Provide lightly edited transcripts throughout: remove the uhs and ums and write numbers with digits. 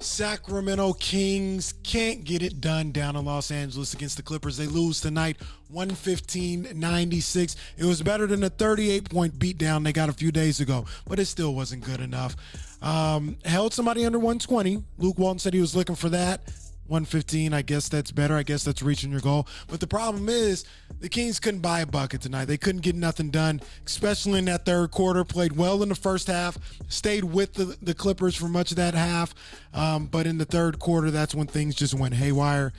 Sacramento Kings can't get it done down in Los Angeles against the Clippers. They lose tonight 115-96. It was better than the 38-point beatdown they got a few days ago, but it still wasn't good enough. Held somebody under 120. Luke Walton said he was looking for that. 115, I guess that's better. I guess that's reaching your goal. But the problem is the Kings couldn't buy a bucket tonight. They couldn't get nothing done, especially in that third quarter. Played well in the first half, stayed with the Clippers for much of that half. But in the third quarter, that's when things just went haywire.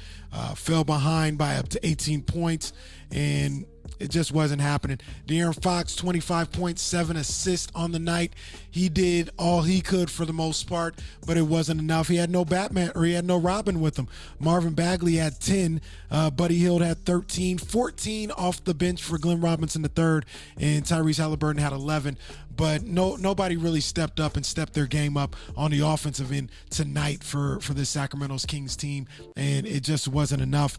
Fell behind by up to 18 points, and it just wasn't happening. De'Aaron Fox, 25 points, 7 assists on the night. He did all he could for the most part, but it wasn't enough. He had no Batman, or he had no Robin with him. Marvin Bagley had 10. Buddy Hield had 13. 14 off the bench for Glenn Robinson the third, and Tyrese Halliburton had 11. But nobody really stepped up and stepped their game up on the offensive end tonight for the Sacramento Kings team, and it just wasn't enough.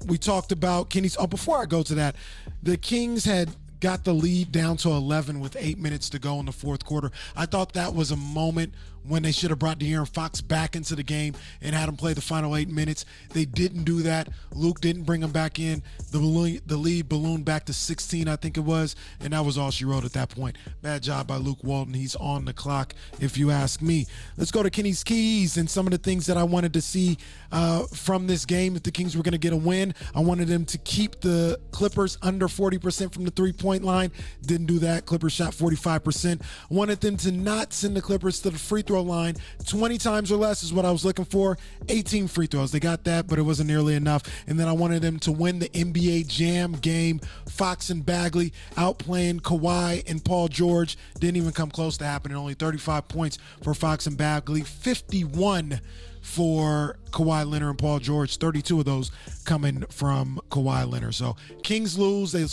We talked about Kenny's. Oh, before I go to that, the Kings had got the lead down to 11 with 8 minutes to go in the fourth quarter. I thought that was a moment when they should have brought De'Aaron Fox back into the game and had him play the final 8 minutes. They didn't do that. Luke didn't bring him back in. The lead ballooned back to 16, I think it was, and that was all she wrote at that point. Bad job by Luke Walton. He's on the clock, if you ask me. Let's go to Kenny's Keys and some of the things that I wanted to see from this game. If the Kings were going to get a win, I wanted them to keep the Clippers under 40% from the three-point line. Didn't do that. Clippers shot 45%. I wanted them to not send the Clippers to the free throw line 20 times or less is what I was looking for. 18 free throws. They got that, but it wasn't nearly enough. And then I wanted them to win the NBA Jam game. Fox and Bagley outplaying Kawhi and Paul George. Didn't even come close to happening. Only 35 points for Fox and Bagley. 51 for Kawhi Leonard and Paul George. 32 of those coming from Kawhi Leonard. So Kings lose. They've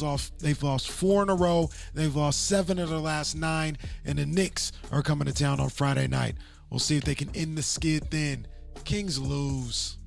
lost 4 in a row. They've lost 7 of their last 9. And the Knicks are coming to town on Friday night. We'll see if they can end the skid then. Kings lose.